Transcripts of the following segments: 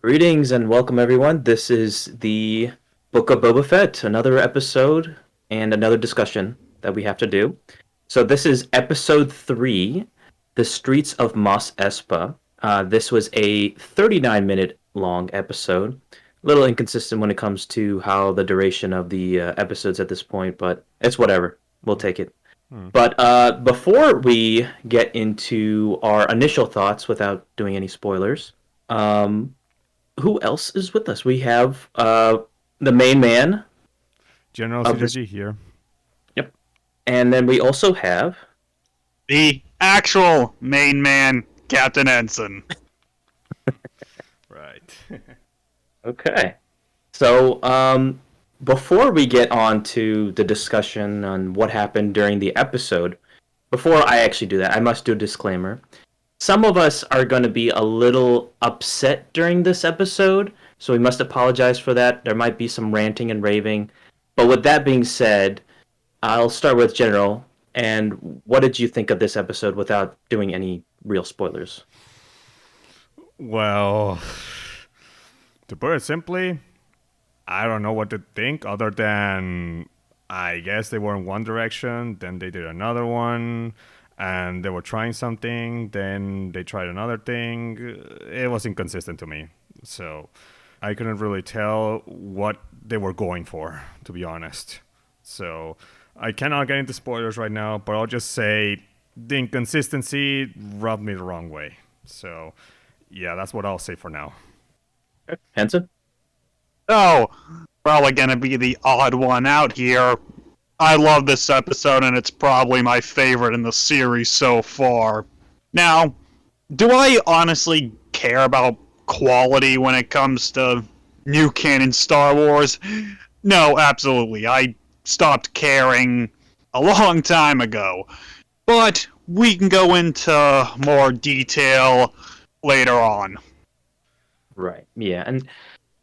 Greetings and welcome, everyone. This is the Book of Boba Fett, another episode and another discussion that we have to do. So, this is episode 3, The Streets of Mos Espa. This was a 39-minute long episode. A little inconsistent when it comes to how the duration of the episodes at this point, but it's whatever. We'll take it. Hmm. But before we get into our initial thoughts without doing any spoilers, um, who else is with us? We have the main man General of this. Synergy here. Yep. And then we also have. The actual main man, Captain Ensign. Right. Okay. So before we get on to the discussion on what happened during the episode, before I actually do that, I must do a disclaimer. Some of us are going to be a little upset during this episode, so we must apologize for that. There might be some ranting and raving. But with that being said, I'll start with General. And what did you think of this episode without doing any real spoilers? Well, to put it simply, I don't know what to think other than I guess they were in one direction, then they did another one, and they were trying something, then they tried another thing. It was inconsistent to me. So I couldn't really tell what they were going for, to be honest. So I cannot get into spoilers right now, but I'll just say the inconsistency rubbed me the wrong way. So yeah, that's what I'll say for now. Hanson? Oh, probably gonna be the odd one out here. I love this episode, and it's probably my favorite in the series so far. Now, do I honestly care about quality when it comes to new canon Star Wars? No, absolutely. I stopped caring a long time ago. But we can go into more detail later on. Right. Yeah. And,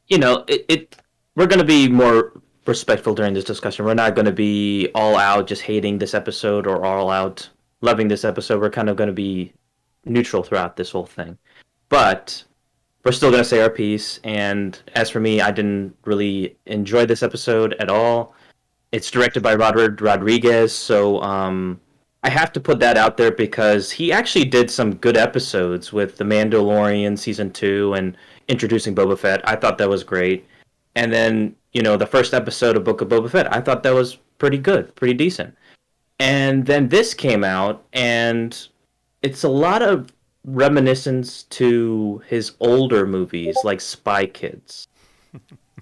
we're going to be more respectful during this discussion. We're not going to be all out just hating this episode or all out loving this episode. We're kind of going to be neutral throughout this whole thing. But we're still going to say our piece. And as for me, I didn't really enjoy this episode at all. It's directed by Robert Rodriguez, so I have to put that out there because he actually did some good episodes with The Mandalorian Season 2 and introducing Boba Fett. I thought that was great. And then, the first episode of Book of Boba Fett, I thought that was pretty good, pretty decent. And then this came out, and it's a lot of reminiscence to his older movies like Spy Kids.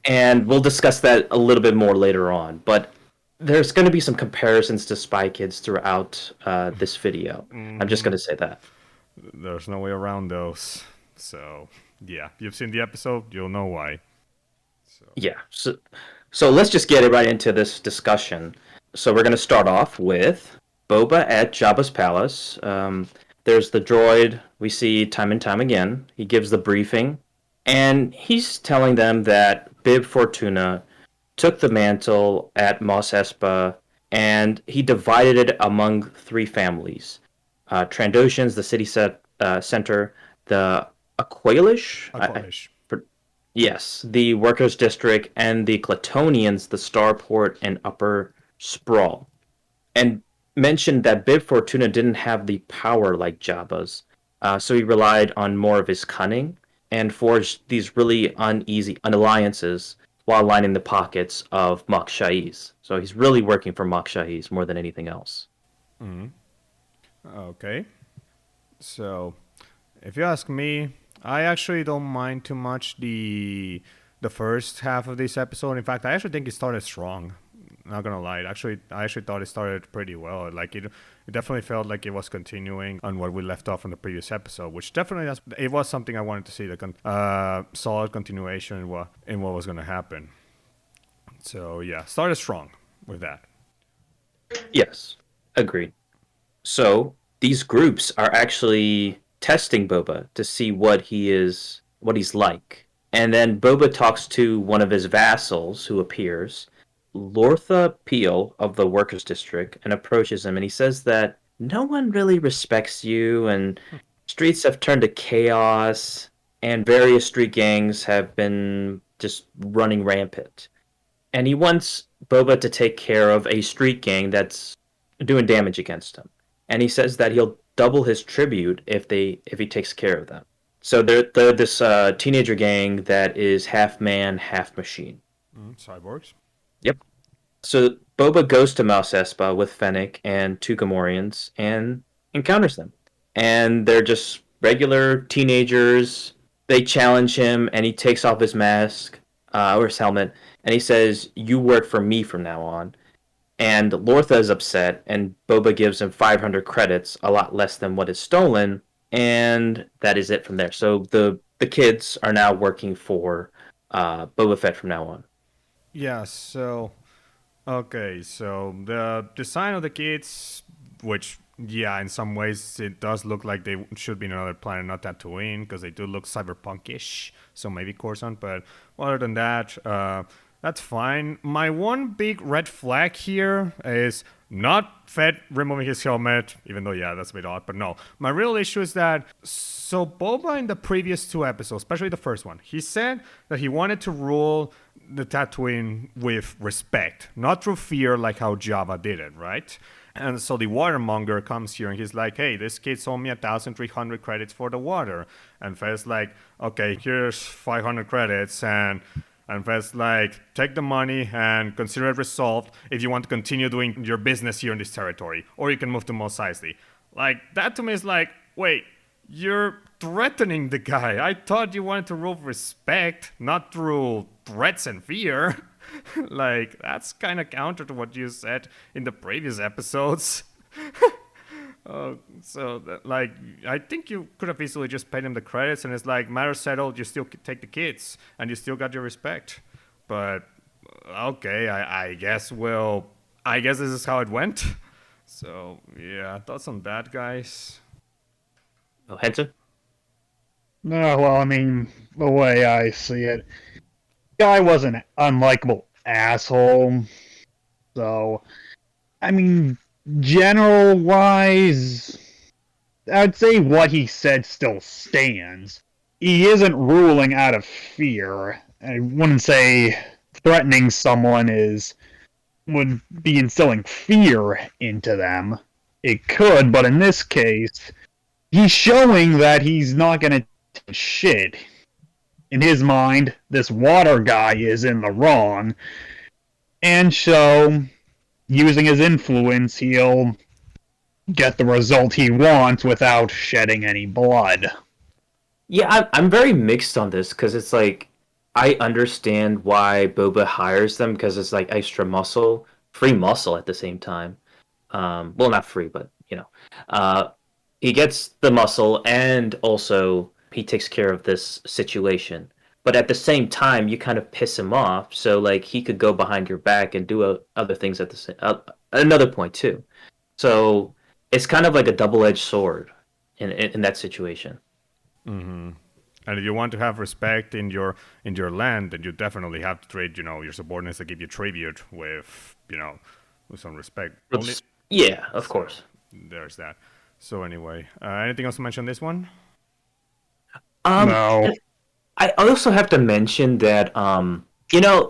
And we'll discuss that a little bit more later on. But there's going to be some comparisons to Spy Kids throughout this video. I'm just going to say that. There's no way around those. So yeah, if you've seen the episode, you'll know why. Yeah. So let's just get it right into this discussion. So we're going to start off with Boba at Jabba's palace. There's the droid we see time and time again. He gives the briefing, and he's telling them that Bib Fortuna took the mantle at Mos Espa, and he divided it among three families. Trandoshans, the center, the Aqualish, Aqualish. yes, the Workers' District, and the Clatonians, the Starport and Upper Sprawl. And mentioned that Bib Fortuna didn't have the power like Jabba's, so he relied on more of his cunning and forged these really uneasy alliances while lining the pockets of Mok Shaiz. So he's really working for Mok Shaiz more than anything else. Okay. So, if you ask me, I actually don't mind too much the first half of this episode. In fact, I actually think it started strong. Not gonna lie, I actually thought it started pretty well. Like it definitely felt like it was continuing on what we left off in the previous episode, which definitely it was something I wanted to see, the solid continuation in what was gonna happen. So yeah, started strong with that. Yes, agreed. So these groups are actually testing Boba to see what he's like. And then Boba talks to one of his vassals who appears, Lortha Peel of the Workers' District, and approaches him, and he says that no one really respects you, and streets have turned to chaos, and various street gangs have been just running rampant. And he wants Boba to take care of a street gang that's doing damage against him. And he says that he'll double his tribute if he takes care of them. So they're this teenager gang that is half man, half machine. Cyborgs. Yep. So Boba goes to Mos Espa with Fennec and two Gamorreans and encounters them. And they're just regular teenagers. They challenge him, and he takes off his mask or his helmet, and he says, "You work for me from now on." And Lortha is upset, and Boba gives him 500 credits, a lot less than what is stolen, and that is it from there. So the kids are now working for Boba Fett from now on. Yeah, so okay, so the design of the kids, which yeah, in some ways it does look like they should be in another planet, not Tatooine, because they do look cyberpunkish. So maybe Coruscant, but other than that, that's fine. My one big red flag here is not Fett removing his helmet, even though yeah, that's a bit odd. But no, my real issue is that so Boba in the previous two episodes, especially the first one, he said that he wanted to rule the Tatooine with respect, not through fear like how Jabba did it, right? And so the watermonger comes here and he's like, hey, this kid sold me 1,300 credits for the water. And Fett's like, okay, here's 500 credits. And Fett's like, take the money and consider it resolved if you want to continue doing your business here in this territory. Or you can move to Mos Eisley. Like, that to me is like, wait, you're threatening the guy. I thought you wanted to rule with respect, not through threats and fear. Like, that's kind of counter to what you said in the previous episodes. Like, I think you could have easily just paid him the credits, and it's like, matter settled, you still take the kids, and you still got your respect. But, okay, I guess, well, I guess this is how it went. So, yeah, thoughts on that, guys? Oh, Henson? No, well, I mean, the way I see it, guy was an unlikable asshole. So, I mean, general wise, I'd say what he said still stands. He isn't ruling out of fear. I wouldn't say threatening someone would be instilling fear into them. It could, but in this case, he's showing that he's not gonna take shit. In his mind, this water guy is in the wrong. And so, using his influence, he'll get the result he wants without shedding any blood. Yeah, I'm very mixed on this because it's like I understand why Boba hires them because it's like extra muscle, free muscle at the same time. Well, not free, but uh, he gets the muscle and also he takes care of this situation. But at the same time, you kind of piss him off, so like he could go behind your back and do other things at the same. Another point too. So it's kind of like a double-edged sword in that situation. Mm-hmm. And if you want to have respect in your land, then you definitely have to treat your subordinates that give you tribute with with some respect. Yeah, of So, course. there's that. So anyway, anything else to mention on this one? No. I also have to mention that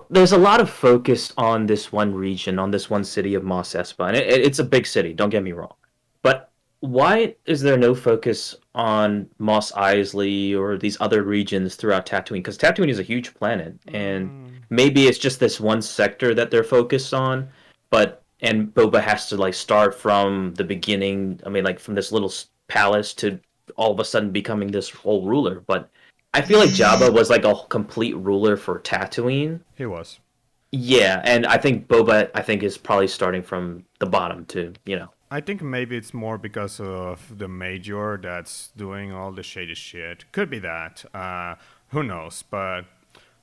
there's a lot of focus on this one region, on this one city of Mos Espa, and it's a big city. Don't get me wrong, but why is there no focus on Mos Eisley or these other regions throughout Tatooine? Because Tatooine is a huge planet, and maybe it's just this one sector that they're focused on, and Boba has to like start from the beginning. I mean, like from this little palace to all of a sudden becoming this whole ruler, but. I feel like Jabba was like a complete ruler for Tatooine. He was. Yeah, and I think Boba, is probably starting from the bottom too. I think maybe it's more because of the Major that's doing all the shady shit. Could be that. Who knows? But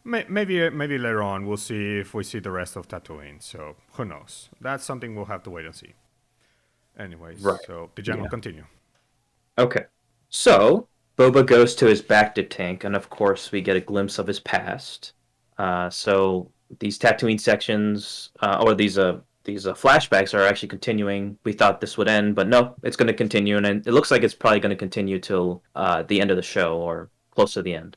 maybe later on we'll see if we see the rest of Tatooine. So who knows? That's something we'll have to wait and see. Anyways, Right. so the general Yeah. continue. Okay. So, Boba goes to his bacta tank, and of course, we get a glimpse of his past. So, these Tatooine sections, or these flashbacks are actually continuing. We thought this would end, but no, it's going to continue, and it looks like it's probably going to continue till the end of the show or close to the end.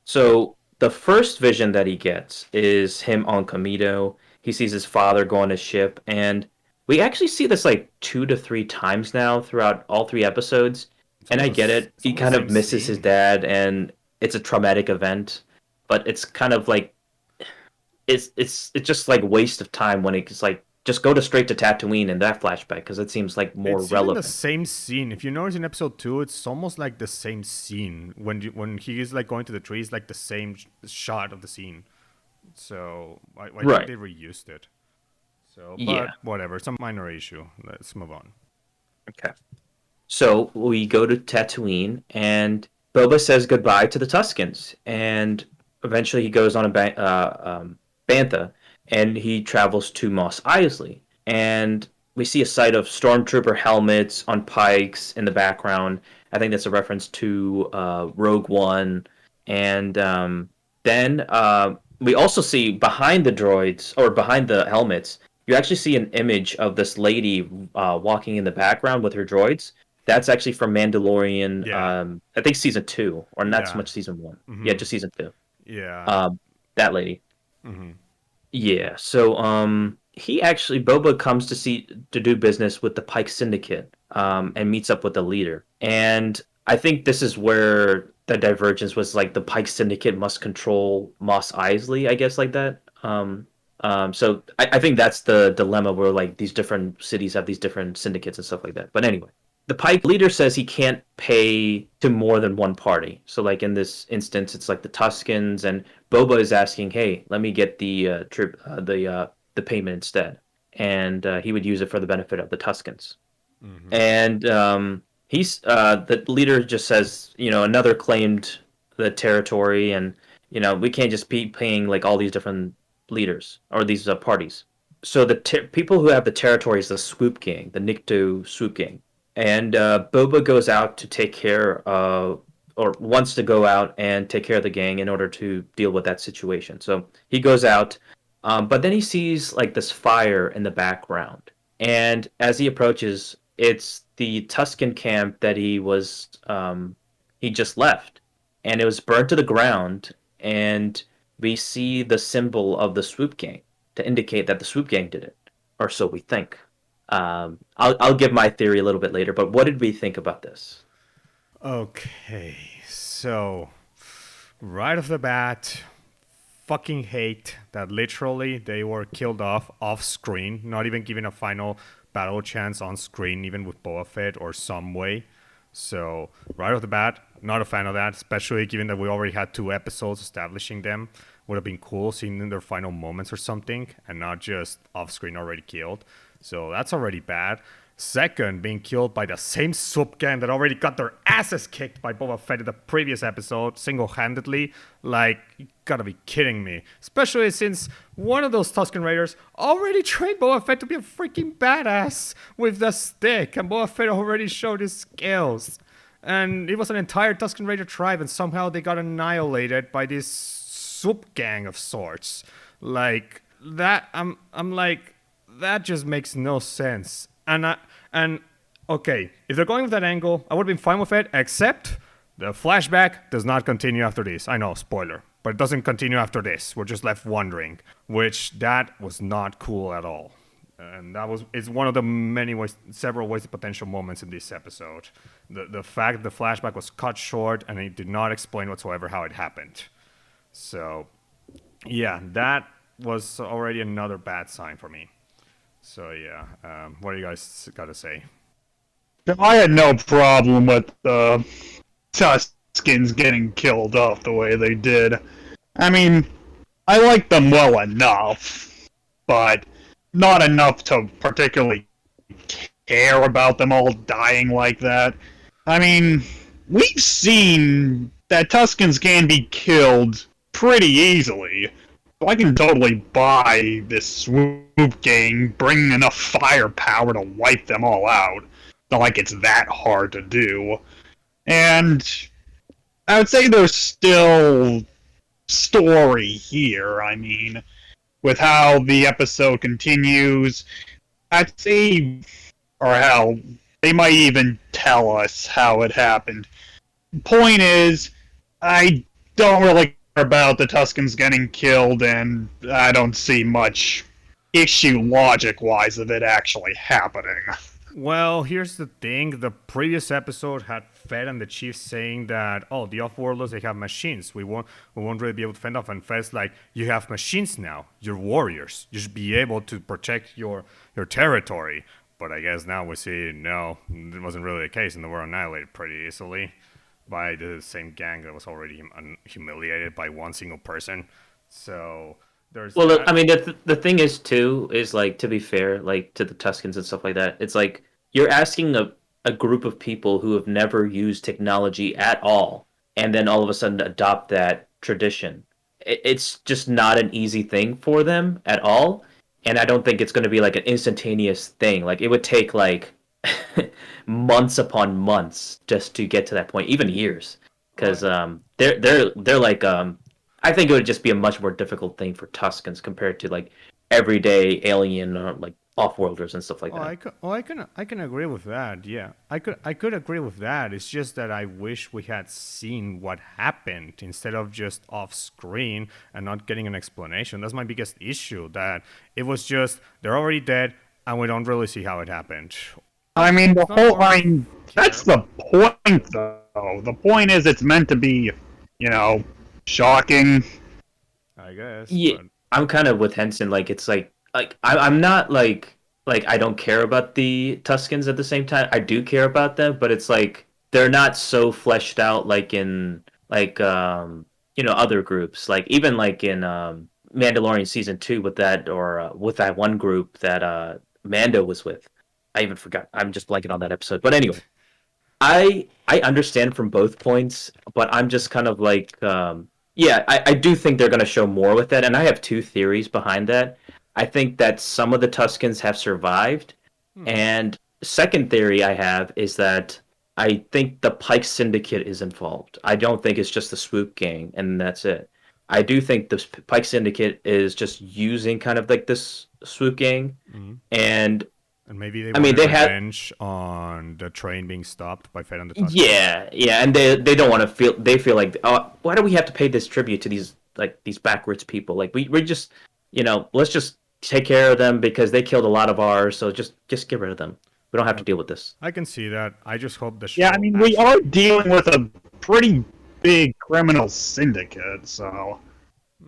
So the first vision that he gets is him on Kamino. He sees his father go on his ship, and we actually see this like 2 to 3 times now throughout all 3 episodes. And I get it. It's He almost kind the of same misses his scene. dad, and it's a traumatic event. But it's kind of like it's just like waste of time when it's like just go to straight to Tatooine in that flashback because it seems like more It's even the relevant. same scene. If you notice in episode 2, it's almost like the same scene. When he is like going to the trees, like the same shot of the scene. So I think Right. they reused it. So, Yeah. but whatever, it's a minor issue. Let's move on. Okay. So we go to Tatooine, and Boba says goodbye to the Tuskens, and eventually he goes on a bantha, and he travels to Mos Eisley, and we see a sight of stormtrooper helmets on pikes in the background. I think that's a reference to Rogue One, and then we also see behind the droids or behind the helmets. You actually see an image of this lady walking in the background with her droids. That's actually from Mandalorian. Yeah, I think season 2, or not so yeah, much season 1. Yeah, mm-hmm. just season 2. Yeah, Um, that lady. mm-hmm. Yeah. So he actually Boba comes to do business with the Pike Syndicate and meets up with the leader. And I think this is where the divergence was like the Pike Syndicate must control Mos Eisley, I guess like that. So I think that's the dilemma where like these different cities have these different syndicates and stuff like that. But anyway, the Pike leader says he can't pay to more than one party. So like in this instance, it's like the Tuscans, and Boba is asking, "Hey, let me get the payment instead," and he would use it for the benefit of the Tuscans. Mm-hmm. And he's the leader just says, another claimed the territory, and we can't just be paying like all these different leaders or these parties. So the people who have the territory is the Swoop Gang, the Nikto Swoop Gang, and Boba goes out to take care of, or wants to go out and take care of the gang in order to deal with that situation. So he goes out, but then he sees like this fire in the background, and as he approaches, it's the Tuscan camp that he just left, and it was burnt to the ground, and we see the symbol of the Swoop Gang to indicate that the Swoop Gang did it, or so we think. I'll give my theory a little bit later, but what did we think about this? Okay, so right off the bat, fucking hate that literally they were killed off screen, not even given a final battle chance on screen, even with Boba Fett or some way. So right off the bat, not a fan of that, especially given that we already had 2 episodes establishing them. Would have been cool seeing in their final moments or something, and not just off screen already killed. So that's already bad. Second, being killed by the same soup gang that already got their asses kicked by Boba Fett in the previous episode single-handedly. Like, you gotta be kidding me. Especially since one of those Tusken Raiders already trained Boba Fett to be a freaking badass with the stick, and Boba Fett already showed his skills. And it was an entire Tusken Raider tribe, and somehow they got annihilated by this soup gang of sorts. Like that, I'm like, that just makes no sense. And okay, if they're going with that angle, I would have been fine with it, except the flashback does not continue after this. I know, spoiler, but it doesn't continue after this. We're just left wondering, which that was not cool at all. And that was it's one of the several wasted potential moments in this episode. The fact that the flashback was cut short and it did not explain whatsoever how it happened. So, yeah, that was already another bad sign for me. So yeah, what do you guys got to say? I had no problem with the Tuskins getting killed off the way they did. I mean, I like them well enough, but not enough to particularly care about them all dying like that. I mean, we've seen that Tuskens can be killed pretty easily. So I can totally buy this swoop gang bringing enough firepower to wipe them all out. Not like it's that hard to do. And I would say there's still story here. I mean, with how the episode continues, I'd say, or how they might even tell us how it happened. Point is, I don't really care about the Tuskens getting killed, and I don't see much issue logic-wise of it actually happening. Well, here's the thing. The previous episode had Fett and the Chief saying that, oh, the off-worlders, they have machines. We won't really be able to fend off. And Fett's like, you have machines now. You're warriors. You should be able to protect your territory. But I guess now we see, no, it wasn't really the case, and they were annihilated pretty easily by the same gang that was already humiliated by one single person. So there's Well, that. I mean, the thing is too is like, to be fair, like to the Tuscans and stuff like that. It's like you're asking a group of people who have never used technology at all, and then all of a sudden adopt that tradition. It's just not an easy thing for them at all, and I don't think it's going to be like an instantaneous thing. Like it would take like months upon months just to get to that point, even years, because they're like I think it would just be a much more difficult thing for Tuscans compared to like everyday alien like off-worlders and stuff like that. I can agree with that. Yeah, I could agree with that. It's just that I wish we had seen what happened instead of just off screen and not getting an explanation. That's my biggest issue. That it was just they're already dead and we don't really see how it happened. I mean, It's not more that's the point, though. The point is it's meant to be, shocking. I guess. Yeah, But I'm kind of with Henson. Like it's like I'm not like I don't care about the Tuscans at the same time. I do care about them, but it's like they're not so fleshed out like in like other groups. Like even like in Mandalorian season 2 with that or with that one group that Mando was with. I even forgot. I'm just blanking on that episode. But anyway, I understand from both points, but I'm just kind of like yeah, I do think they're going to show more with that, and I have two theories behind that. I think that some of the Tuscans have survived, and second theory I have is that I think the Pike Syndicate is involved. I don't think it's just the Swoop Gang, and that's it. I do think the Pike Syndicate is just using kind of like this Swoop Gang, and and maybe they I mean wanted they have revenge on the train being stopped by Fed and the Tuskens. yeah, and they don't want to feel they feel like why do we have to pay this tribute to these backwards people? Like we just let's just take care of them because they killed a lot of ours, so just get rid of them. We don't have to deal with this. I can see that. I just hope the show. Yeah, I mean, we are dealing with a pretty big criminal syndicate, so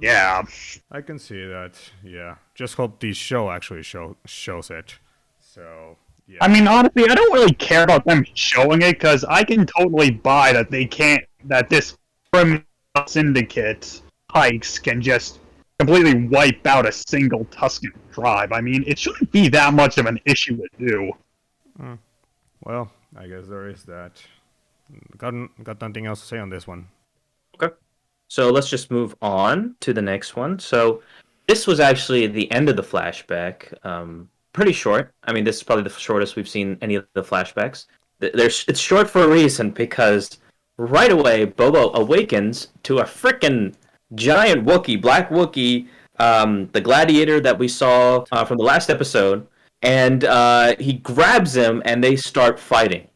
yeah. I can see that. Yeah. Just hope the show actually shows it. So yeah. I mean, honestly, I don't really care about them showing it because I can totally buy that that this criminal syndicate Pikes can just completely wipe out a single Tusken tribe. I mean, it shouldn't be that much of an issue to do. Well, I guess there is that. Got nothing else to say on this one. Okay. So let's just move on to the next one. So this was actually the end of the flashback. Pretty short. I mean, this is probably the shortest we've seen any of the flashbacks. It's short for a reason because right away Boba awakens to a frickin' giant Wookiee, black Wookiee, the gladiator that we saw from the last episode, and he grabs him and they start fighting.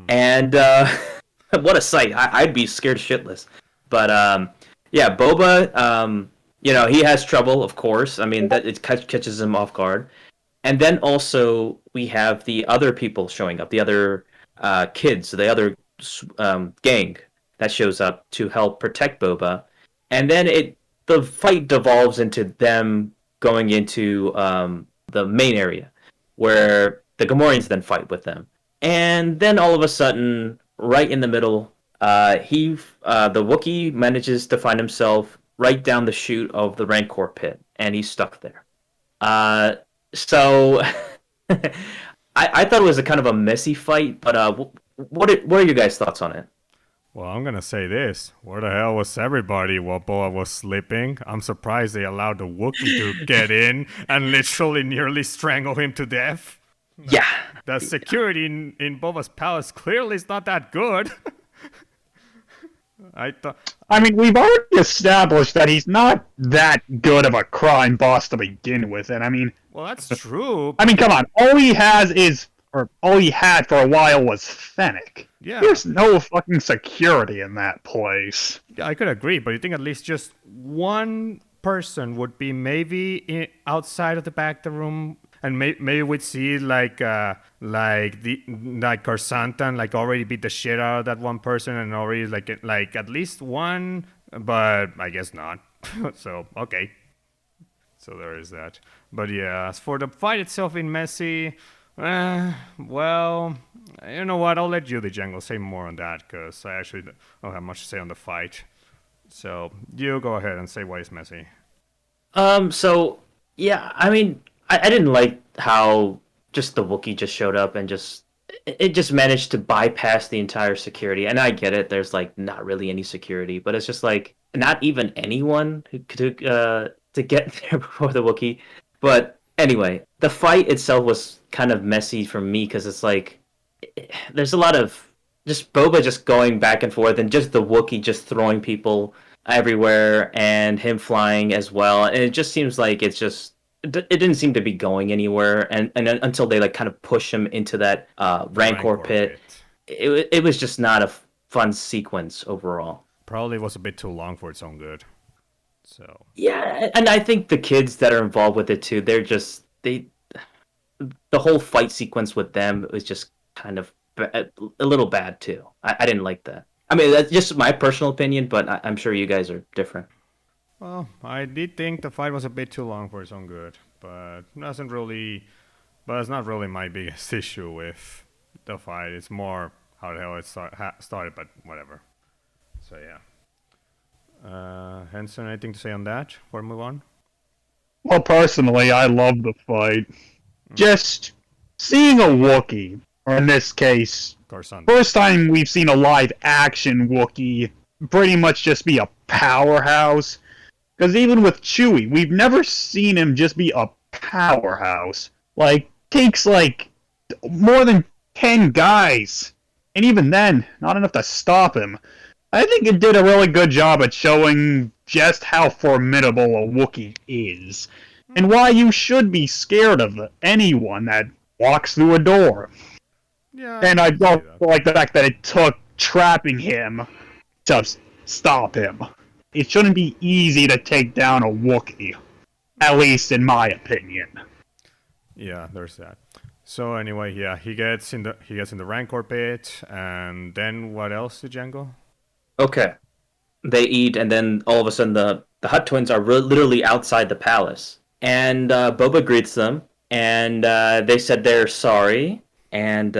And what a sight! I'd be scared shitless. But yeah, Boba, he has trouble, of course. I mean, that it catches him off guard. And then also we have the other people showing up, the other kids, the other gang that shows up to help protect Boba. And then the fight devolves into them going into the main area, where the Gamorreans then fight with them. And then all of a sudden, right in the middle, the Wookiee manages to find himself right down the chute of the Rancor pit, and he's stuck there. So I thought it was a kind of a messy fight, but what are your guys' thoughts on it? Well, I'm gonna say this. Where the hell was everybody while Boa was sleeping? I'm surprised they allowed the Wookiee to get in and literally nearly strangle him to death. Yeah. The security in Boba's palace clearly is not that good. I mean, we've already established that he's not that good of a crime boss to begin with, and I mean... Well, that's true. I mean, come on. All he had for a while was Fennec. Yeah, There's no fucking security in that place. I could agree, but you think at least just one person would be maybe outside of the back of the room, and maybe we'd see like Corsantan like already beat the shit out of that one person, and already like at least one, but I guess not. So okay, so there is that. But yeah, as for the fight itself in Messi, well, you know what? I'll let you, the Jungle, say more on that because I actually don't have much to say on the fight. So you go ahead and say why it's messy. So yeah, I mean, I didn't like how just the Wookiee just showed up and just it just managed to bypass the entire security. And I get it, there's like not really any security, but it's just like not even anyone who could to get there before the Wookiee. But anyway, the fight itself was kind of messy for me because it's like there's a lot of just Boba just going back and forth and just the Wookiee just throwing people everywhere and him flying as well. And it just seems like it didn't seem to be going anywhere. And until they like kind of push him into that Rancor pit, it was just not a fun sequence overall. Probably was a bit too long for its own good. So Yeah, and I think the kids that are involved with it too, they the whole fight sequence with them was just kind of a little bad too. I didn't like that. I mean, that's just my personal opinion, but I'm sure you guys are different. well, I did think the fight was a bit too long for its own good, but doesn't really. But it's not really my biggest issue with the fight. It's more how the hell it started, but whatever. So yeah. Henson, anything to say on that before we move on? Well, personally, I love the fight. Just seeing a Wookiee, or in this case, Coruscant. first time we've seen a live action Wookiee pretty much just be a powerhouse. Because even with Chewie, we've never seen him just be a powerhouse. Like, takes like more than 10 guys. And even then, not enough to stop him. I think it did a really good job at showing just how formidable a Wookiee is. And why you should be scared of anyone that walks through a door. Yeah. And I don't like the fact that it took trapping him to stop him. It shouldn't be easy to take down a Wookiee. At least in my opinion. Yeah, there's that. So anyway, yeah, he gets in the Rancor pit, and then what else did Django? Okay, they eat, and then all of a sudden the Hutt twins are literally outside the palace, and Boba greets them, and they said they're sorry, and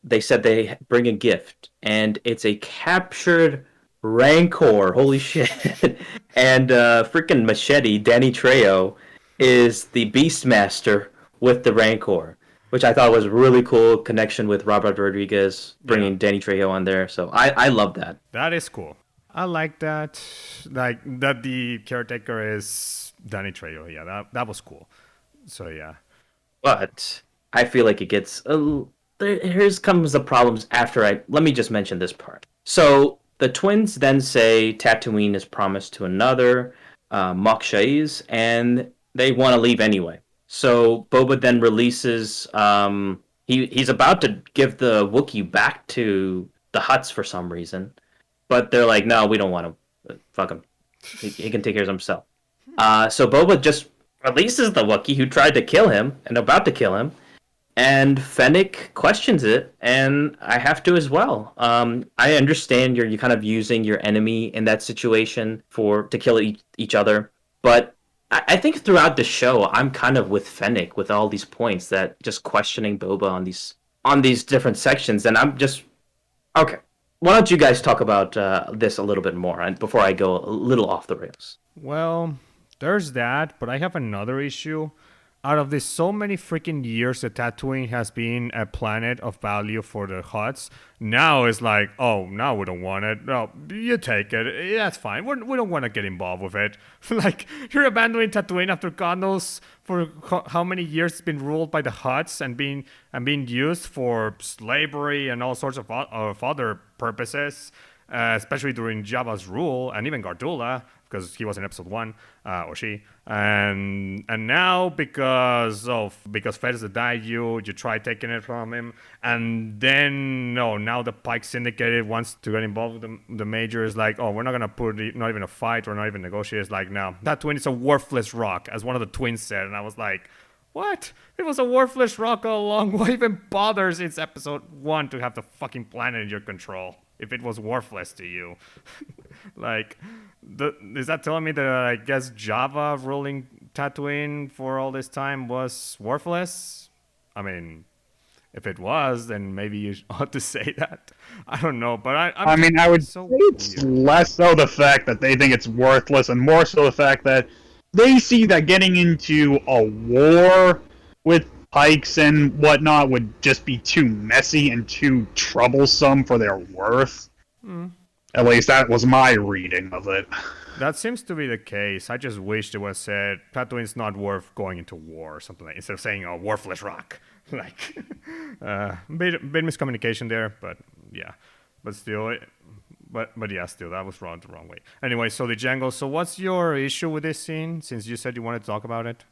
they said they bring a gift, and it's a captured Rancor. Holy shit! And freaking Machete, Danny Trejo, is the Beastmaster with the Rancor, which I thought was a really cool connection with Robert Rodriguez bringing Danny Trejo on there. So I love that. That is cool. I like that. Like that the caretaker is Danny Trejo. Yeah, that was cool. So yeah. But I feel like it gets here's comes the problems after I let me just mention this part. So the twins then say Tatooine is promised to another Mok Shaiz, and they want to leave anyway. So Boba then releases. He's about to give the Wookiee back to the Hutts for some reason, but they're like, no, we don't want him. Fuck him. He can take care of himself. So Boba just releases the Wookiee who tried to kill him and about to kill him, and Fennec questions it, and I have to as well. I understand you're kind of using your enemy in that situation to kill each other, but I think throughout the show, I'm kind of with Fennec with all these points that just questioning Boba on these different sections, and I'm just okay. Why don't you guys talk about this a little bit more, and before I go a little off the rails? Well, there's that, but I have another issue. Out of these so many freaking years that Tatooine has been a planet of value for the Hutts, now it's like, oh, now we don't want it. No, you take it. That's fine. We don't want to get involved with it. Like, you're abandoning Tatooine after God knows for how many years it's been ruled by the Hutts and being used for slavery and all sorts of other purposes, especially during Jabba's rule and even Gardula, because he was in episode 1, or she, and now because Fett died, you try taking it from him, and then no, now the Pike Syndicate wants to get involved with the Major. Is like, oh, we're not gonna put not even a fight or not even negotiate. It's like, no, Tatooine is a worthless rock, as one of the twins said, and I was like, what? It was a worthless rock all along. Why even bother since episode 1 to have the fucking planet in your control if it was worthless to you? Like, is that telling me that I guess Jabba ruling Tatooine for all this time was worthless? I mean, if it was, then maybe you ought to say that. I don't know, but I mean, I would so say it's less so the fact that they think it's worthless and more so the fact that they see that getting into a war with Pikes and whatnot would just be too messy and too troublesome for their worth. At least that was my reading of it. That seems to be the case. I just wish it was said Tatooine's not worth going into war or something like, instead of saying a worthless rock. Like, bit miscommunication there, but yeah, but still, but yeah, still that was the wrong way. Anyway, so the Django. So what's your issue with this scene? Since you said you wanted to talk about it.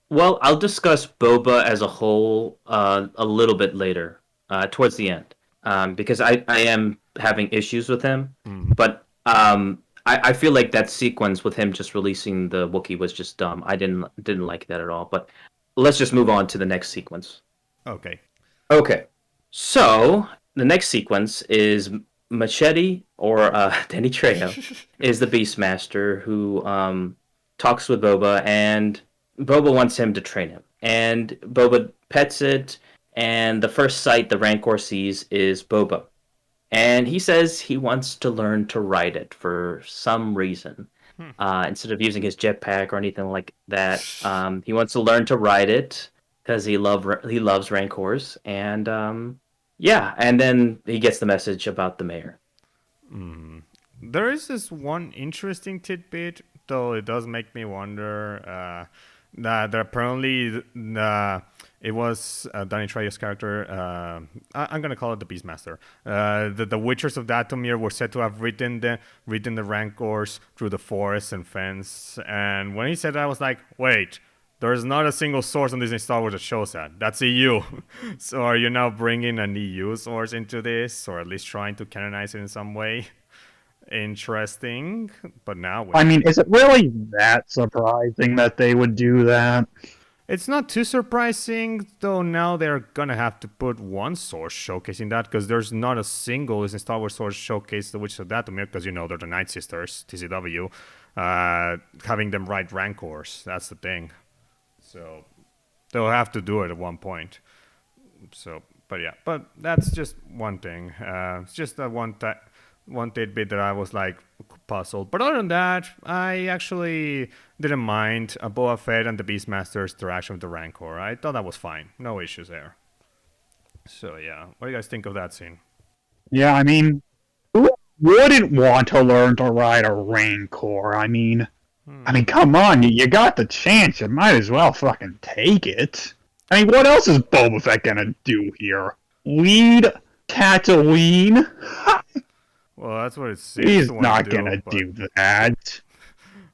Well, I'll discuss Boba as a whole a little bit later, towards the end, because I am having issues with him. But I feel like that sequence with him just releasing the Wookiee was just dumb. I didn't like that at all. But let's just move on to the next sequence. Okay. Okay. So the next sequence is Machete, or Danny Trejo, is the Beastmaster who talks with Boba, and Boba wants him to train him. And Boba pets it, and the first sight the Rancor sees is Boba. And he says he wants to learn to ride it for some reason. Instead of using his jetpack or anything like that, he wants to learn to ride it because he loves Rancors. And yeah, and then he gets the message about the mayor. There is this one interesting tidbit, though it does make me wonder that apparently it was Danny Trejo's character. I'm gonna call it the Beastmaster. The Witchers of Dathomir were said to have ridden the Rancors through the forest and fence. And when he said that, I was like, wait. There's not a single source on Disney Star Wars that shows that. That's EU. So are you now bringing an EU source into this, or at least trying to canonize it in some way? Interesting. But now... I mean, is it really that surprising that they would do that? It's not too surprising, though now they're gonna have to put one source showcasing that, because there's not a single Disney Star Wars source showcase the Witches of Dathomir, because, you know, they're the Night Sisters, TCW, having them ride Rancors. That's the thing. So they'll have to do it at one point. So, but yeah, but that's just one thing. It's just that one tidbit that I was like puzzled. But other than that, I actually didn't mind Boba Fett and the Beastmaster's interaction with the Rancor. I thought that was fine. No issues there. So yeah, what do you guys think of that scene? Yeah, I mean, who wouldn't want to learn to ride a Rancor? I mean, come on, you got the chance. You might as well fucking take it. I mean, what else is Boba Fett gonna do here? Lead Tatooine? Well, that's what it seems. He's not gonna do that.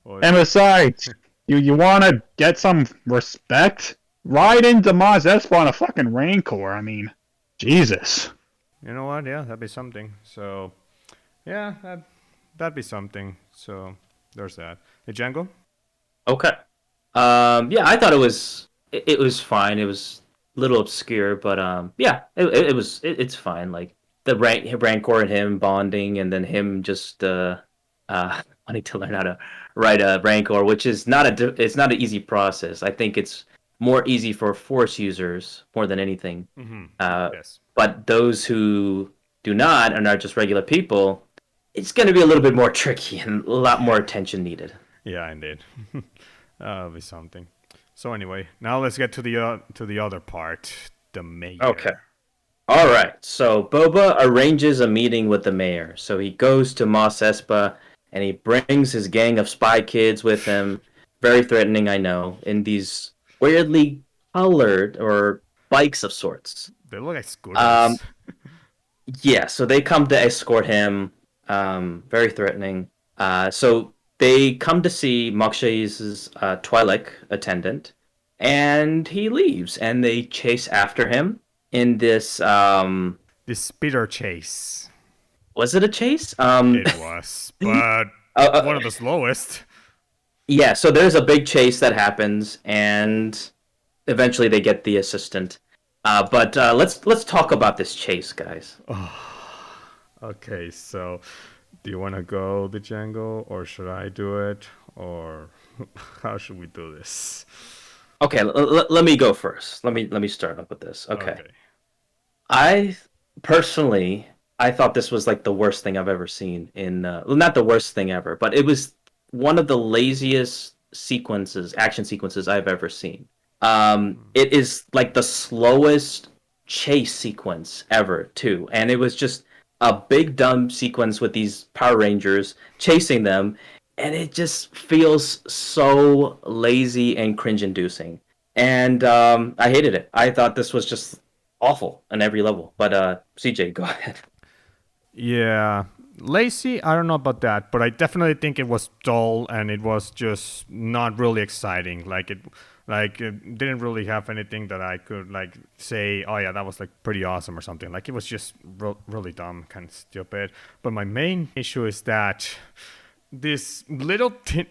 Well, and besides, you wanna get some respect? Ride into Mos Espa on a fucking Rancor. I mean, Jesus. You know what? Yeah, that'd be something. So, yeah, that'd be something. So, there's that. Hey, Django? Okay. Yeah, I thought it was fine. It was a little obscure, but yeah, it's fine. Like the Rancor and him bonding, and then him just wanting to learn how to ride a Rancor, which is it's not an easy process. I think it's more easy for Force users more than anything. Yes. But those who do not and are just regular people, it's going to be a little bit more tricky and a lot more attention needed. Yeah, indeed. That'll be something. So anyway, now let's get to the other part, the mayor. Okay. All right. So Boba arranges a meeting with the mayor. So he goes to Mos Espa, and he brings his gang of spy kids with him. Very threatening, I know, in these weirdly colored or bikes of sorts. They look like scooters. Yeah. So they come to escort him. Very threatening. So they come to see Mokshai's Twi'lek attendant, and he leaves, and they chase after him in this. This speeder chase. Was it a chase? It was, but one of the slowest. Yeah, so there's a big chase that happens, and eventually they get the assistant. But let's talk about this chase, guys. Okay, so do you want to go the Django, or should I do it, or how should we do this? Okay, let me go first. Let me start up with this. Okay. I personally, I thought this was like the worst thing I've ever seen in well, not the worst thing ever, but it was one of the laziest action sequences I've ever seen. It is like the slowest chase sequence ever, too, and it was just a big dumb sequence with these Power Rangers chasing them, and it just feels so lazy and cringe-inducing. And I hated it. I thought this was just awful on every level. But CJ, go ahead. Yeah, lazy. I don't know about that, but I definitely think it was dull and it was just not really exciting. It didn't really have anything that I could like say. Oh yeah, that was like pretty awesome or something. Like it was just really dumb, kind of stupid. But my main issue is that this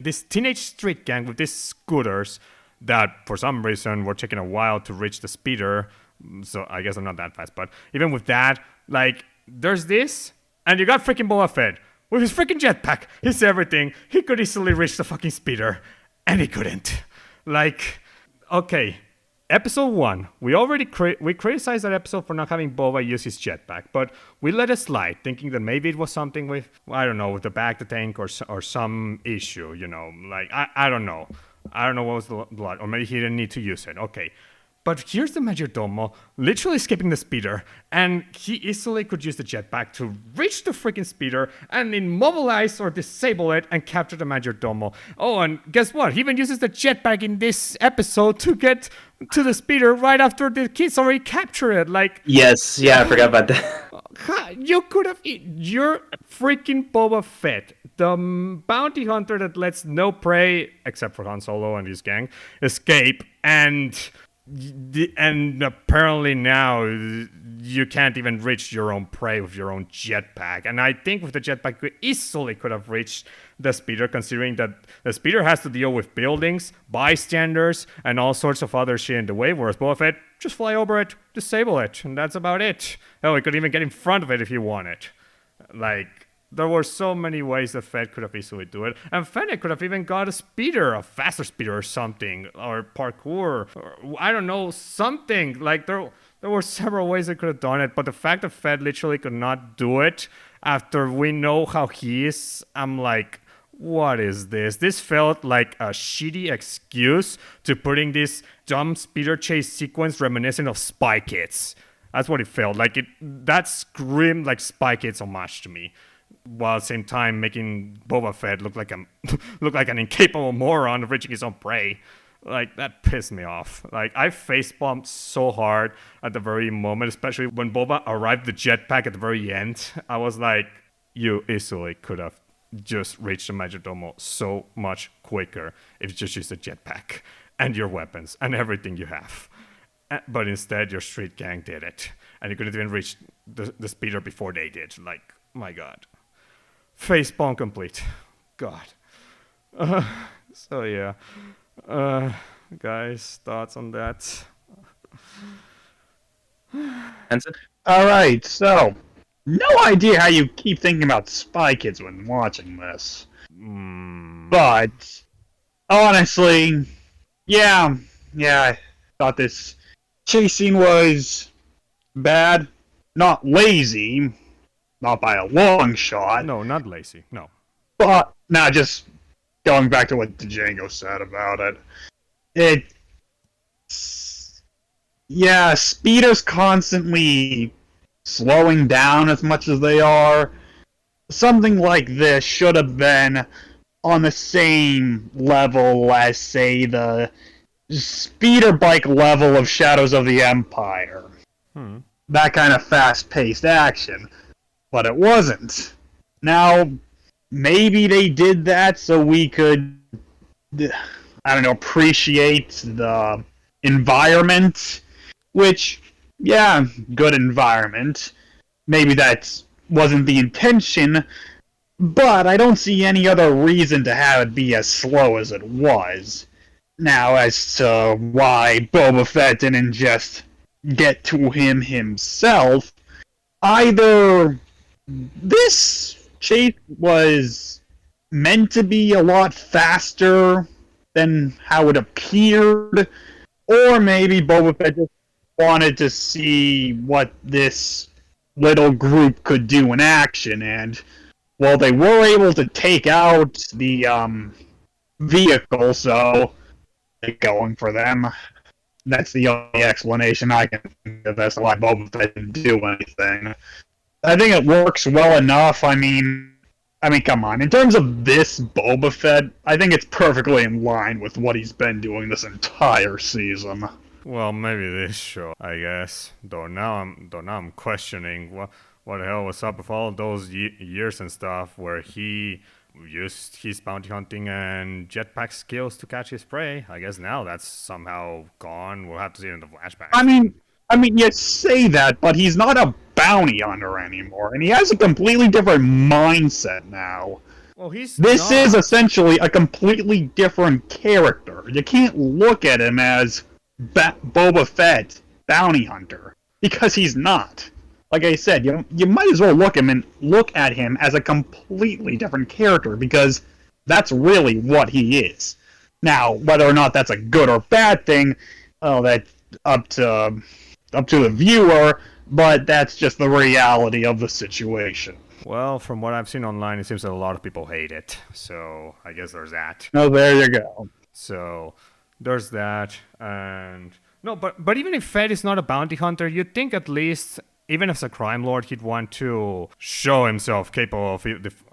this teenage street gang with these scooters that for some reason were taking a while to reach the speeder. So I guess I'm not that fast, but even with that, like there's this, and you got freaking Boba Fett with his freaking jetpack. He's everything. He could easily reach the fucking speeder, and he couldn't. Like, okay, episode 1, we already we criticized that episode for not having Boba use his jetpack, but we let it slide, thinking that maybe it was something with, I don't know, with the back the tank or some issue, you know, like, I don't know. I don't know what was the lot, or maybe he didn't need to use it. Okay. But here's the Majordomo literally escaping the speeder, and he easily could use the jetpack to reach the freaking speeder and immobilize or disable it and capture the Majordomo. Oh, and guess what? He even uses the jetpack in this episode to get to the speeder right after the kids already capture it. Like, yes, yeah, I forgot about that. you could have, you're freaking Boba Fett, the bounty hunter that lets no prey, except for Han Solo and his gang, escape, and apparently now you can't even reach your own prey with your own jetpack. And I think with the jetpack you easily could have reached the speeder, considering that the speeder has to deal with buildings, bystanders, and all sorts of other shit in the way, whereas Boba Fett, just fly over it, disable it, and that's about it. Hell, he could even get in front of it if he wanted. Like, there were so many ways that Fett could have easily do it. And Fennec could have even got a speeder, a faster speeder or something, or parkour, or I don't know, something. Like, there were several ways they could have done it, but the fact that Fett literally could not do it after we know how he is, I'm like, what is this? This felt like a shitty excuse to putting this dumb speeder chase sequence reminiscent of Spy Kids. That's what it felt like. That screamed like Spy Kids homage to me, while at the same time making Boba Fett look like an incapable moron of reaching his own prey. Like, that pissed me off. Like, I facebumped so hard at the very moment, especially when Boba arrived the jetpack at the very end. I was like, you easily could have just reached the Majordomo so much quicker if you just used the jetpack and your weapons and everything you have. But instead, your street gang did it. And you couldn't even reach the speeder before they did. Like, my God. Facepalm complete. God. So yeah. Guys, thoughts on that? All right, so no idea how you keep thinking about Spy Kids when watching this, but honestly, yeah, I thought this chase scene was bad, not lazy, not by a long shot. No, not lazy. No. But now, just going back to what Django said about it, yeah, speeders constantly slowing down as much as they are. Something like this should have been on the same level as, say, the speeder bike level of Shadows of the Empire. That kind of fast-paced action. But it wasn't. Now, maybe they did that so we could, I don't know, appreciate the environment, which, yeah, good environment. Maybe that wasn't the intention, but I don't see any other reason to have it be as slow as it was. Now, as to why Boba Fett didn't just get to him himself, either this chase was meant to be a lot faster than how it appeared, or maybe Boba Fett just wanted to see what this little group could do in action, and well, they were able to take out the vehicle, so they're going for them. That's the only explanation I can think of as to why Boba Fett didn't do anything. I think it works well enough. I mean, come on. In terms of this Boba Fett, I think it's perfectly in line with what he's been doing this entire season. Well, maybe this show, I guess. Though now I'm questioning what the hell was up with all those years and stuff where he used his bounty hunting and jetpack skills to catch his prey. I guess now that's somehow gone. We'll have to see it in the flashbacks. I mean, you say that, but he's not a bounty hunter anymore, and he has a completely different mindset now. Well, This not. is essentially a completely different character. You can't look at him as Boba Fett, bounty hunter, because he's not. Like I said, you might as well look at him as a completely different character, because that's really what he is. Now, whether or not that's a good or bad thing, well, that's up to the viewer, but that's just the reality of the situation. Well, from what I've seen online, it seems that a lot of people hate it. So I guess there's that. Oh, there you go. So there's that, and no, but even if Fett is not a bounty hunter, you'd think at least, even as a crime lord, he'd want to show himself capable of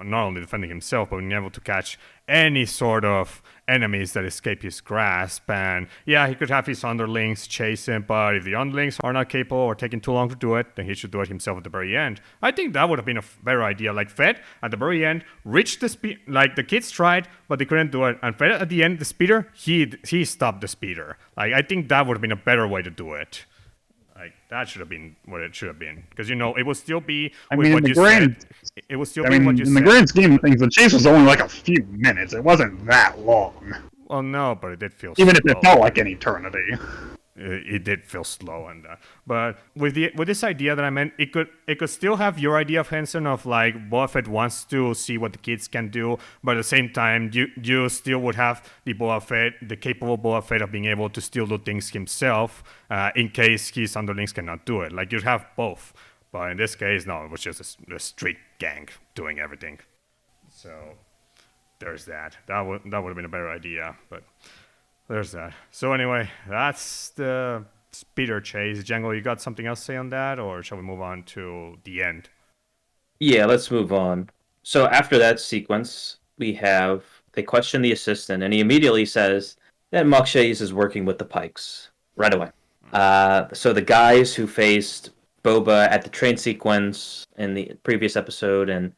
not only defending himself, but being able to catch any sort of enemies that escape his grasp. And yeah, he could have his underlings chase him, but if the underlings are not capable or taking too long to do it, then he should do it himself at the very end. I think that would have been a better idea. Like Fett at the very end reached the speed, like the kids tried, but they couldn't do it. And Fett at the end, the speeder, he stopped the speeder. Like I think that would have been a better way to do it. Like that should have been what it should have been, because it would still be with what you said. It would still be what you in said. the grand scheme of things, the chase was only like a few minutes. It wasn't that long, Well, no, but it did feel even slow. if it felt like an eternity. It did feel slow, and but with this idea that I meant, it could still have your idea of Henson of like Boba Fett wants to see what the kids can do, but at the same time you still would have the capable Boba Fett of being able to still do things himself in case his underlings cannot do it. Like you'd have both, but in this case, no, it was just a street gang doing everything. So there's that. That would have been a better idea, but. There's that. So anyway, that's the speeder chase. Django, you got something else to say on that, or shall we move on to the end? Yeah, let's move on. So after that sequence, they question the assistant, and he immediately says that Mokshays is working with the Pikes right away. So the guys who faced Boba at the train sequence in the previous episode, and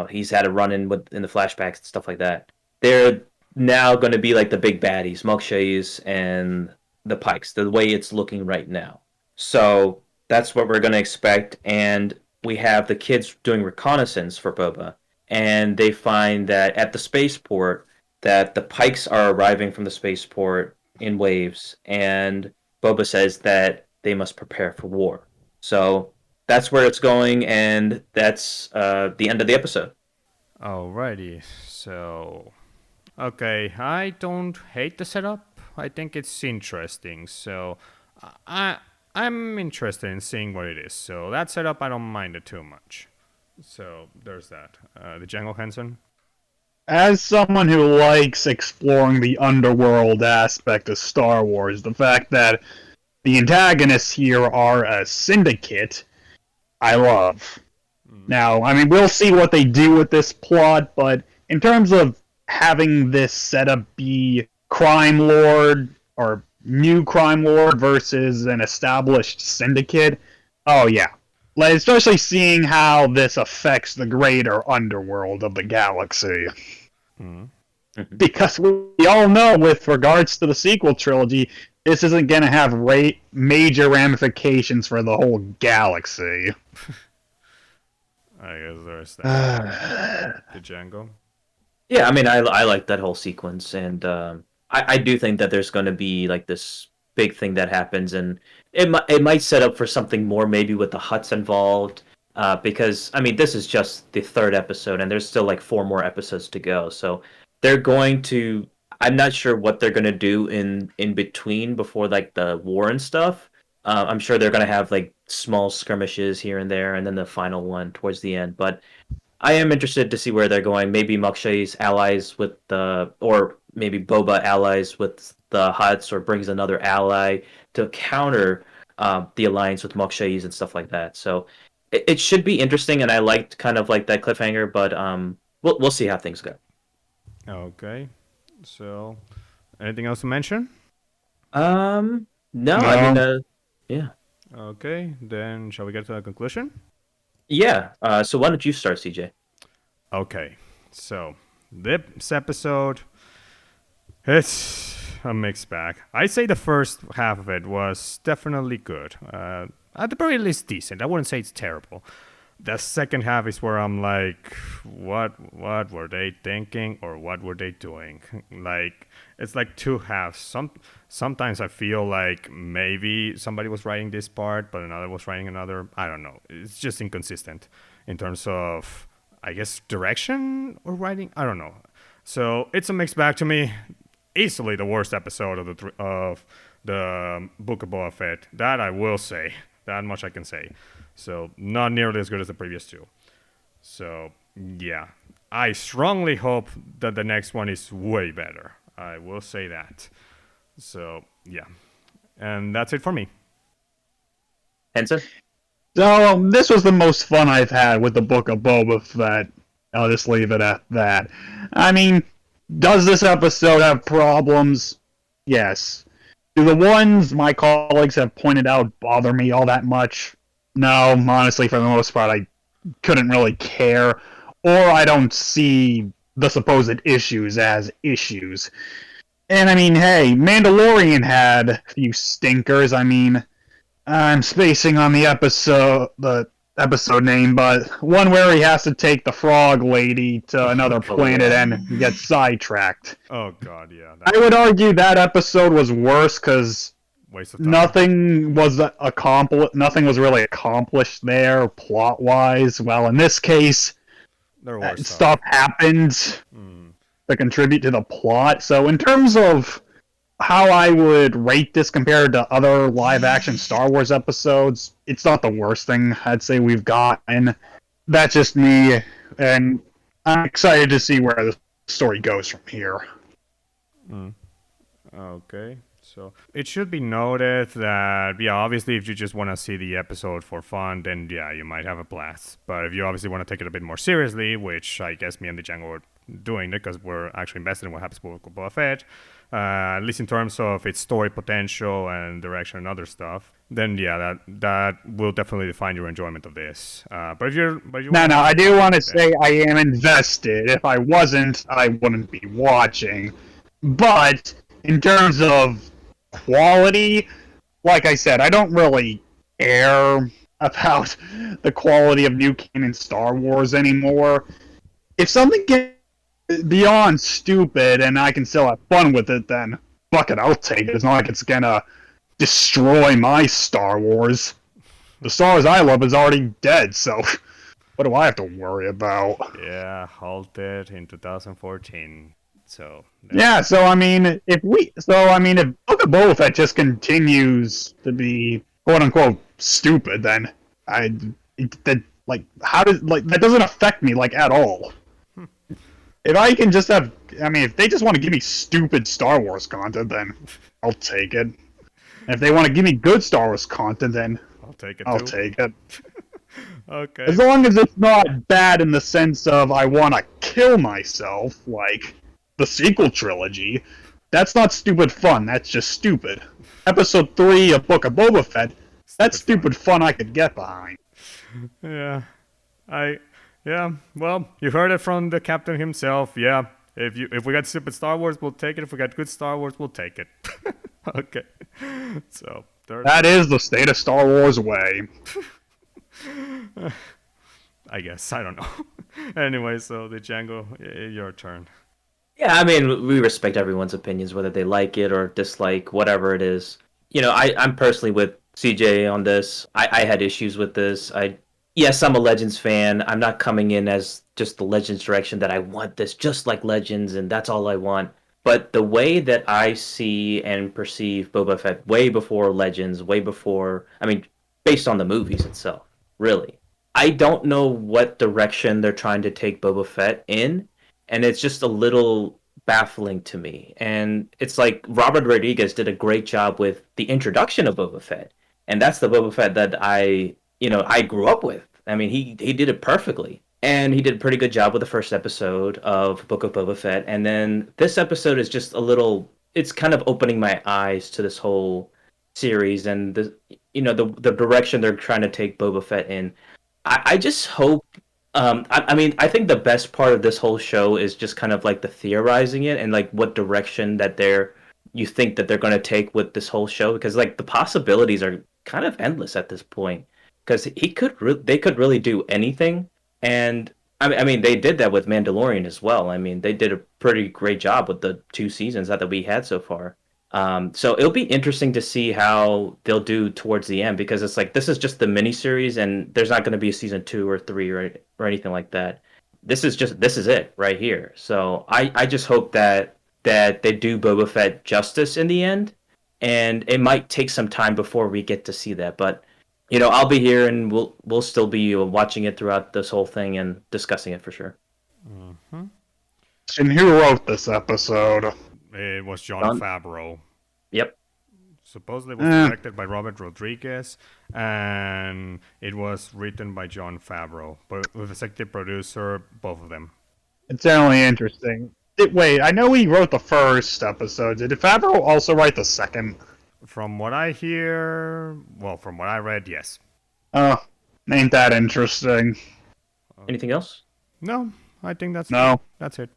he's had a run-in in the flashbacks and stuff like that. They're now going to be like the big baddies, Mokshays and the Pikes, the way it's looking right now. So that's what we're going to expect, and we have the kids doing reconnaissance for Boba, and they find that at the spaceport that the Pikes are arriving from the spaceport in waves, and Boba says that they must prepare for war. So that's where it's going, and that's the end of the episode. Alrighty, so... Okay, I don't hate the setup. I think it's interesting, so... I'm interested in seeing what it is, so that setup, I don't mind it too much. So, there's that. The Django Henson? As someone who likes exploring the underworld aspect of Star Wars, the fact that the antagonists here are a syndicate, I love. Now, I mean, we'll see what they do with this plot, but in terms of having this setup be crime lord, or new crime lord versus an established syndicate, oh yeah. Like, especially seeing how this affects the greater underworld of the galaxy. Mhm. Because we all know, with regards to the sequel trilogy, this isn't going to have major ramifications for the whole galaxy. I guess there's that. The Django. Yeah, I mean, I like that whole sequence, and I do think that there's going to be like this big thing that happens, and it might set up for something more, maybe with the Hutts involved, because I mean, this is just the third episode, and there's still like four more episodes to go, so they're going to. I'm not sure what they're going to do in between before like the war and stuff. I'm sure they're going to have like small skirmishes here and there, and then the final one towards the end, but. I am interested to see where they're going. Maybe Mokshai's allies with the, or maybe Boba allies with the Hutts, or brings another ally to counter the alliance with Mokshai's and stuff like that. So it should be interesting, and I liked kind of like that cliffhanger, but we'll see how things go. Okay. So, anything else to mention? No, I No. mean, yeah, Okay, then shall we get to the conclusion? yeah. So why don't you start, CJ? Okay, so this episode, it's a mixed bag. I'd say the first half of it was definitely good. At the very least, decent. I wouldn't say it's terrible. The second half is where I'm like, what were they thinking, or what were they doing? Like, it's like two halves. Sometimes I feel like maybe somebody was writing this part, but another was writing another. I don't know. It's just inconsistent in terms of, I guess, direction or writing. I don't know. So it's a mixed bag to me. Easily the worst episode of the Book of Boba Fett. That I will say. That much I can say. So not nearly as good as the previous two. So yeah, I strongly hope that the next one is way better. I will say that. So yeah, and that's it for me. Henson? So, this was the most fun I've had with the Book of Boba Fett. I'll just leave it at that. I mean, does this episode have problems? Yes. Do the ones my colleagues have pointed out bother me all that much? No, honestly, for the most part, I couldn't really care. Or I don't see the supposed issues as issues. And I mean, hey, Mandalorian had a few stinkers. I mean, I'm spacing on the episode name, but one where he has to take the frog lady to another planet and get sidetracked. Oh god, yeah. I would argue that episode was worse because Waste of time. nothing was really accomplished there plot wise. Well, in this case, There was stuff happened to contribute to the plot. So in terms of how I would rate this compared to other live-action Star Wars episodes, it's not the worst thing I'd say we've gotten. That's just me, and I'm excited to see where the story goes from here. Okay. So it should be noted that, yeah, obviously if you just want to see the episode for fun, then yeah, you might have a blast. But if you obviously want to take it a bit more seriously, which I guess me and the Django are doing it because we're actually invested in what happens with Boba Fett, at least in terms of its story potential and direction and other stuff, then yeah, that will definitely define your enjoyment of this. But if you No, I do want to say I am invested. If I wasn't, I wouldn't be watching. But in terms of quality, like I said, I don't really care about the quality of new canon Star Wars anymore. If something gets beyond stupid and I can still have fun with it, then fuck it, I'll take it. It's not like it's gonna destroy my Star Wars. The Star Wars I love is already dead, so what do I have to worry about? Yeah, halted in 2014. So Yeah, so I mean, if Book of Boba Fett just continues to be quote unquote stupid, then that doesn't affect me like at all. If I can just have, I mean, if they just want to give me stupid Star Wars content, then I'll take it. And if they want to give me good Star Wars content, then I'll take it. I'll take it. Okay. As long as it's not bad in the sense of I want to kill myself, like the sequel trilogy. That's not stupid fun. That's just stupid. Episode 3 of Book of Boba Fett. That's stupid fun I could get behind. Yeah. I yeah, well, you heard it from the captain himself. Yeah. If we got stupid Star Wars, we'll take it. If we got good Star Wars, we'll take it. Okay. So, third That is the state of Star Wars way. I guess. I don't know. Anyway, so the Django, your turn. Yeah, I mean, we respect everyone's opinions, whether they like it or dislike, whatever it is. I'm personally with CJ on this. I had issues with this. Yes, I'm a Legends fan. I'm not coming in as just the Legends direction that I want this just like Legends and that's all I want. But the way that I see and perceive Boba Fett way before Legends, way before, I mean, based on the movies itself, really. I don't know what direction they're trying to take Boba Fett in, and it's just a little baffling to me. And it's like Robert Rodriguez did a great job with the introduction of Boba Fett, and that's the Boba Fett that I grew up with. I mean, he did it perfectly, and he did a pretty good job with the first episode of Book of Boba Fett, and then this episode is just a little. It's kind of opening my eyes to this whole series and the direction they're trying to take Boba Fett in. I just hope. I mean, I think the best part of this whole show is just kind of like the theorizing it and like what direction that you think that they're going to take with this whole show, because like the possibilities are kind of endless at this point. Because they could really do anything, and I mean they did that with Mandalorian as well. I mean they did a pretty great job with the 2 seasons that we had so far. So it'll be interesting to see how they'll do towards the end, because it's like this is just the miniseries and there's not going to be a season 2 or 3 or anything like that. This is it right here. So I just hope that they do Boba Fett justice in the end, and it might take some time before we get to see that. But I'll be here and we'll still be watching it throughout this whole thing and discussing it for sure. Mm-hmm. And who wrote this episode? It was John John? Favreau. Yep. Supposedly it was directed by Robert Rodriguez, and it was written by John Favreau, but with executive producer, both of them. It's only interesting. Wait, I know he wrote the first episode. Did Favreau also write the second? From what I hear, well, from what I read, yes. Oh, ain't that interesting? Anything else? No, I think that's No. That's it.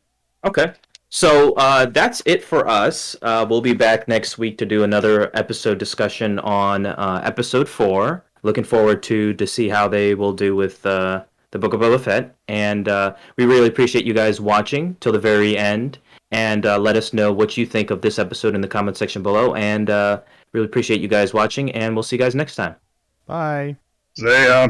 Okay. So that's it for us. We'll be back next week to do another episode discussion on episode 4. Looking forward to see how they will do with the Book of Boba Fett. And we really appreciate you guys watching till the very end. And let us know what you think of this episode in the comment section below. And really appreciate you guys watching. And we'll see you guys next time. Bye. See ya.